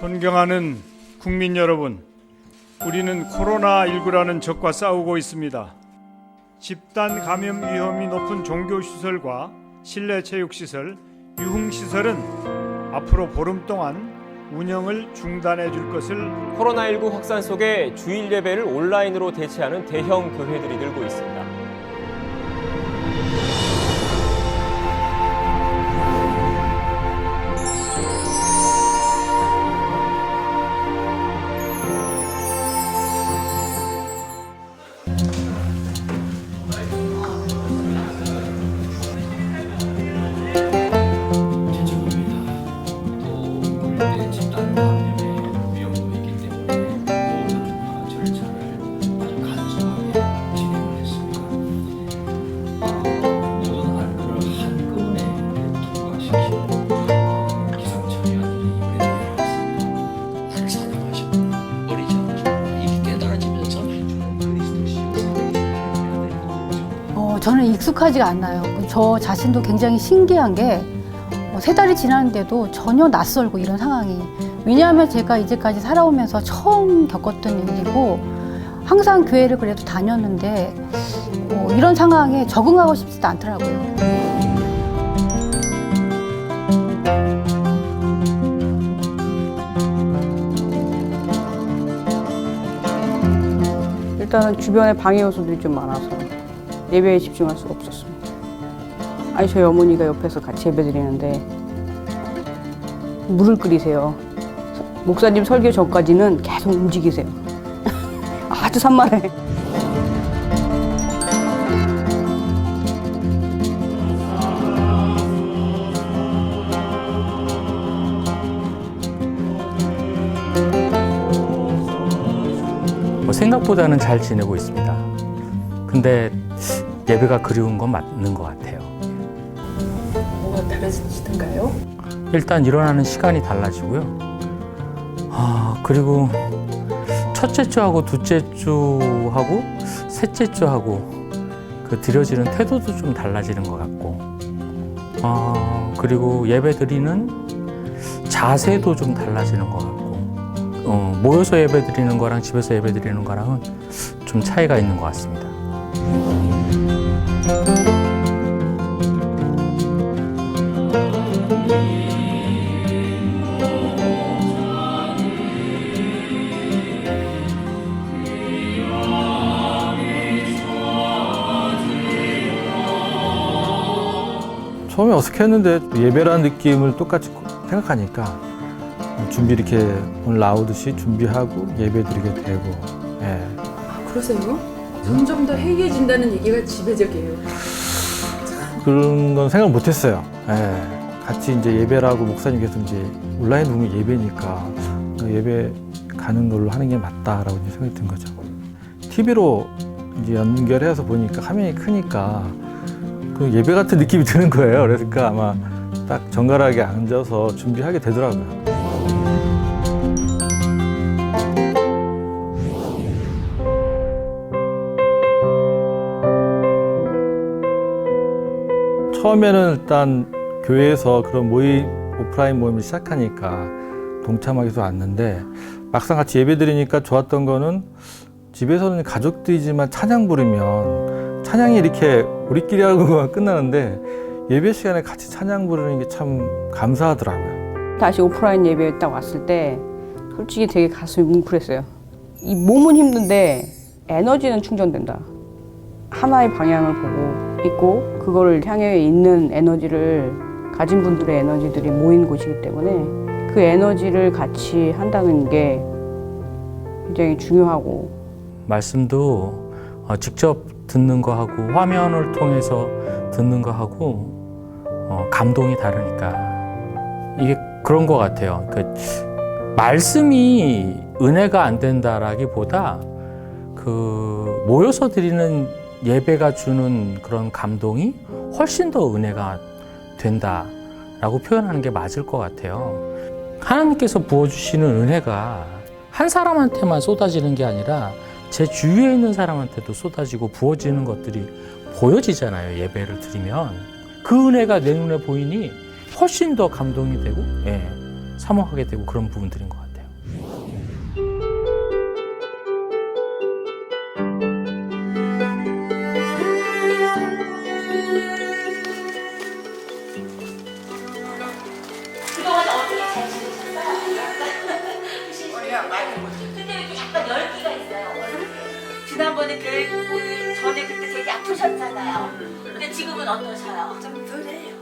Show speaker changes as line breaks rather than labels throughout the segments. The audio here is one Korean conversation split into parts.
존경하는 국민 여러분, 우리는 코로나19라는 적과 싸우고 있습니다. 집단 감염 위험이 높은 종교시설과 실내 체육시설, 유흥시설은 앞으로 보름 동안 운영을 중단해 줄 것을.
코로나19 확산 속에 주일 예배를 온라인으로 대체하는 대형 교회들이 늘고 있습니다.
저는 익숙하지가 않아요. 저 자신도 굉장히 신기한 게 3달이 지났는데도 전혀 낯설고 이런 상황이. 왜냐하면 제가 이제까지 살아오면서 처음 겪었던 일이고 항상 교회를 그래도 다녔는데 이런 상황에 적응하고 싶지도 않더라고요.
일단은 주변에 방해 요소들이 좀 많아서 예배에 집중할 수가 없었습니다. 아니, 저희 어머니가 옆에서 같이 예배 드리는데 물을 끓이세요. 목사님 설교 전까지는 계속 움직이세요. 아주 산만해.
생각보다는 잘 지내고 있습니다. 근데 예배가 그리운 건 맞는 것 같아요.
뭐가 달라지시던가요?
일단 일어나는 시간이 달라지고요. 그리고 첫째 주하고 둘째 주하고 셋째 주하고 그 드려지는 태도도 좀 달라지는 것 같고, 그리고 예배 드리는 자세도 좀 달라지는 것 같고, 모여서 예배 드리는 거랑 집에서 예배 드리는 거랑은 좀 차이가 있는 것 같습니다.
처음에 어색했는데 예배라는 느낌을 똑같이 생각하니까 준비 이렇게 오늘 나오듯이 준비하고 예배 드리게 되고. 예.
그러세요? 점점 더 해이해진다는 얘기가 지배적이에요.
그런 건 생각 못 했어요. 예. 같이 이제 예배라고 목사님께서 이제 온라인 동의 예배니까 예배 가는 걸로 하는 게 맞다라고 이제 생각이 든 거죠. TV로 이제 연결해서 보니까 화면이 크니까 그 예배 같은 느낌이 드는 거예요. 그러니까 아마 딱 정갈하게 앉아서 준비하게 되더라고요. 처음에는 일단 교회에서 그런 모임, 오프라인 모임을 시작하니까 동참하기도 왔는데 막상 같이 예배 드리니까 좋았던 거는 집에서는 가족들이지만 찬양 부르면 찬양이 이렇게 우리끼리 하고만 끝나는데 예배 시간에 같이 찬양 부르는 게 참 감사하더라고요.
다시 오프라인 예배에 딱 왔을 때 솔직히 되게 가슴이 뭉클했어요. 이 몸은 힘든데 에너지는 충전된다. 하나의 방향을 보고 있고 그거를 향해 있는 에너지를 가진 분들의 에너지들이 모인 곳이기 때문에 그 에너지를 같이 한다는 게 굉장히 중요하고,
말씀도 직접 듣는 거하고 화면을 통해서 듣는 거하고 감동이 다르니까 이게 그런 것 같아요. 그 말씀이 은혜가 안 된다라기보다 그 모여서 드리는 예배가 주는 그런 감동이 훨씬 더 은혜가 된다라고 표현하는 게 맞을 것 같아요. 하나님께서 부어주시는 은혜가 한 사람한테만 쏟아지는 게 아니라 제 주위에 있는 사람한테도 쏟아지고 부어지는 것들이 보여지잖아요. 예배를 드리면 그 은혜가 내 눈에 보이니 훨씬 더 감동이 되고 사모하게 되고 그런 부분들인 것 같아요.
근데 전에 그때 되게 아프셨잖아요. 근데 지금은 어떠셔요? 좀 덜해요.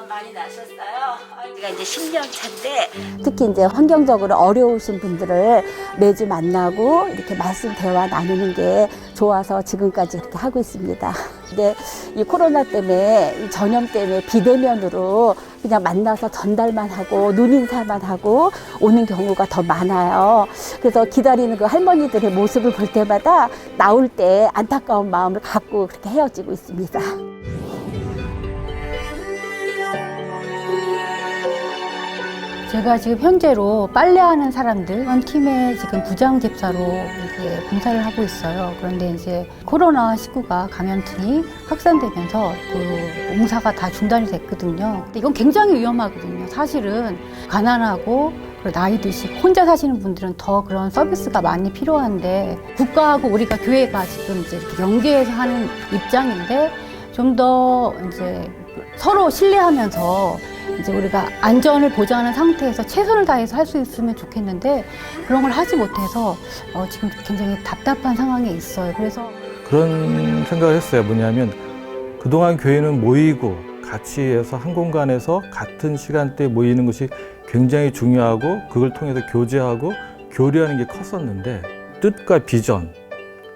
많이 나셨어요? 제가 이제 10년 차인데 특히 이제 환경적으로 어려우신 분들을 매주 만나고 이렇게 말씀 대화 나누는 게 좋아서 지금까지 이렇게 하고 있습니다. 근데 이 코로나 때문에 이 전염 때문에 비대면으로 그냥 만나서 전달만 하고 눈인사만 하고 오는 경우가 더 많아요. 그래서 기다리는 그 할머니들의 모습을 볼 때마다 나올 때 안타까운 마음을 갖고 그렇게 헤어지고 있습니다.
제가 지금 현재로 빨래하는 사람들 한 팀의 지금 부장 집사로 이렇게 봉사를 하고 있어요. 그런데 이제 코로나19가 감염증이 확산되면서 그 봉사가 다 중단이 됐거든요. 근데 이건 굉장히 위험하거든요. 사실은 가난하고 나이 드시고 혼자 사시는 분들은 더 그런 서비스가 많이 필요한데 국가하고 우리가 교회가 지금 이제 이렇게 연계해서 하는 입장인데 좀 더 이제 서로 신뢰하면서 이제 우리가 안전을 보장하는 상태에서 최선을 다해서 할 수 있으면 좋겠는데 그런 걸 하지 못해서 지금 굉장히 답답한 상황에 있어요. 그래서
그런 생각을 했어요. 뭐냐면 그동안 교회는 모이고 같이 해서 한 공간에서 같은 시간대에 모이는 것이 굉장히 중요하고 그걸 통해서 교제하고 교류하는 게 컸었는데 뜻과 비전이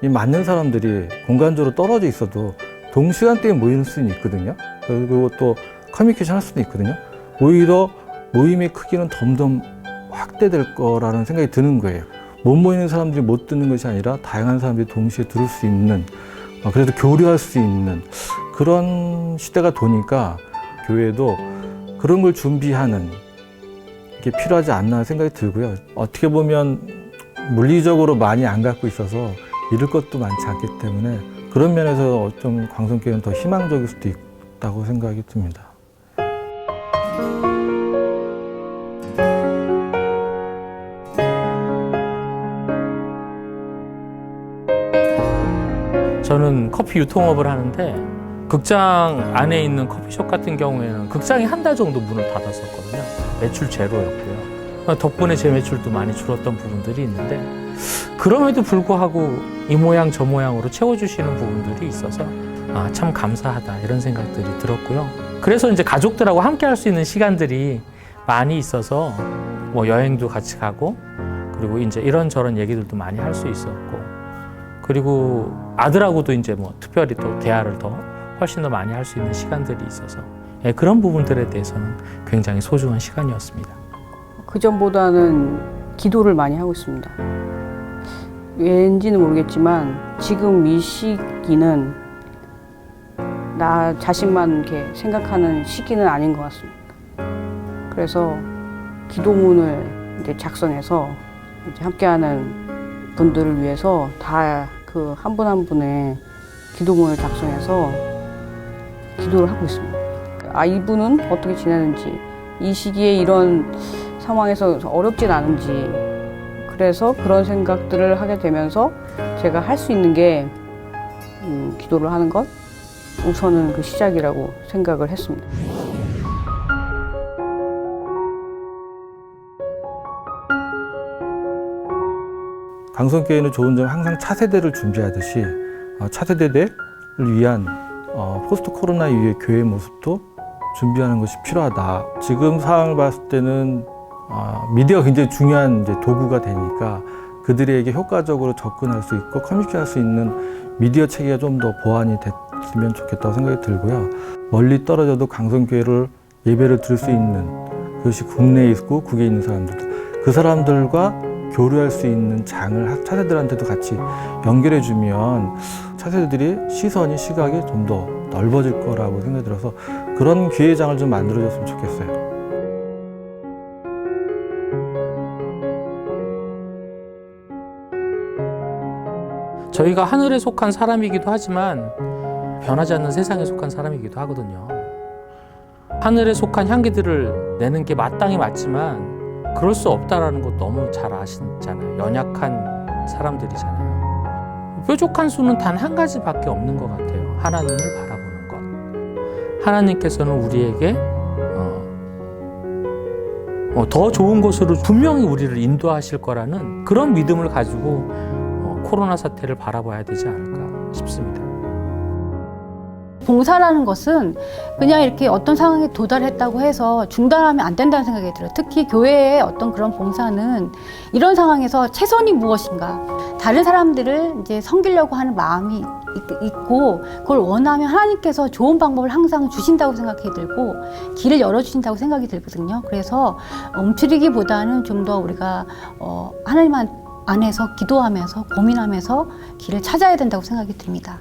맞는 사람들이 공간적으로 떨어져 있어도 동시간대에 모일 수는 있거든요. 그리고 또 커뮤니케이션 할 수도 있거든요. 오히려 모임의 크기는 점점 확대될 거라는 생각이 드는 거예요. 못 모이는 사람들이 못 듣는 것이 아니라 다양한 사람들이 동시에 들을 수 있는, 그래도 교류할 수 있는 그런 시대가 도니까 교회도 그런 걸 준비하는 게 필요하지 않나 생각이 들고요. 어떻게 보면 물리적으로 많이 안 갖고 있어서 잃을 것도 많지 않기 때문에 그런 면에서 좀 광성교회는 더 희망적일 수도 있다고 생각이 듭니다.
저는 커피 유통업을 하는데 극장 안에 있는 커피숍 같은 경우에는 극장이 한 달 정도 문을 닫았었거든요. 매출 제로였고요. 덕분에 제 매출도 많이 줄었던 부분들이 있는데 그럼에도 불구하고 이 모양 저 모양으로 채워주시는 부분들이 있어서 참 감사하다 이런 생각들이 들었고요. 그래서 이제 가족들하고 함께 할 수 있는 시간들이 많이 있어서 뭐 여행도 같이 가고 그리고 이제 이런저런 얘기들도 많이 할 수 있었고 그리고 아들하고도 이제 뭐 특별히 또 대화를 더 훨씬 더 많이 할 수 있는 시간들이 있어서 그런 부분들에 대해서는 굉장히 소중한 시간이었습니다.
그전보다는 기도를 많이 하고 있습니다. 왠지는 모르겠지만 지금 이 시기는 나 자신만 이렇게 생각하는 시기는 아닌 것 같습니다. 그래서 기도문을 이제 작성해서 이제 함께하는 분들을 위해서 다 그 한 분 한 분의 기도문을 작성해서 기도를 하고 있습니다. 이분은 어떻게 지내는지, 이 시기에 이런 상황에서 어렵진 않은지, 그래서 그런 생각들을 하게 되면서 제가 할 수 있는 게 기도를 하는 것, 우선은 그 시작이라고 생각을 했습니다.
강성교회는 좋은 점 항상 차세대를 준비하듯이 차세대를 위한 포스트 코로나 이후의 교회의 모습도 준비하는 것이 필요하다. 지금 상황을 봤을 때는 미디어가 굉장히 중요한 이제 도구가 되니까 그들에게 효과적으로 접근할 수 있고 커뮤니케이션할 수 있는 미디어 체계가 좀 더 보완이 됐으면 좋겠다고 생각이 들고요. 멀리 떨어져도 강성교회를 예배를 들을 수 있는 그것이 국내에 있고 국외에 있는 사람들, 그 사람들과 교류할 수 있는 장을 차세들한테도 같이 연결해주면 차세들이 시각이 좀 더 넓어질 거라고 생각이 들어서 그런 기회의 장을 좀 만들어줬으면 좋겠어요.
저희가 하늘에 속한 사람이기도 하지만 변하지 않는 세상에 속한 사람이기도 하거든요. 하늘에 속한 향기들을 내는 게 마땅히 맞지만 그럴 수 없다라는 거 너무 잘 아시잖아요. 연약한 사람들이잖아요. 뾰족한 수는 단 한 가지밖에 없는 것 같아요. 하나님을 바라보는 것. 하나님께서는 우리에게 더 좋은 곳으로 분명히 우리를 인도하실 거라는 그런 믿음을 가지고 코로나 사태를 바라봐야 되지 않을까. 싶습니다.
봉사라는 것은 그냥 이렇게 어떤 상황에 도달했다고 해서 중단하면 안 된다는 생각이 들어요. 특히 교회의 어떤 그런 봉사는 이런 상황에서 최선이 무엇인가, 다른 사람들을 이제 섬기려고 하는 마음이 있고 그걸 원하면 하나님께서 좋은 방법을 항상 주신다고 생각이 들고 길을 열어주신다고 생각이 들거든요. 그래서 움츠리기보다는 좀 더 우리가 하나님 안에서 기도하면서 고민하면서 길을 찾아야 된다고 생각이 듭니다.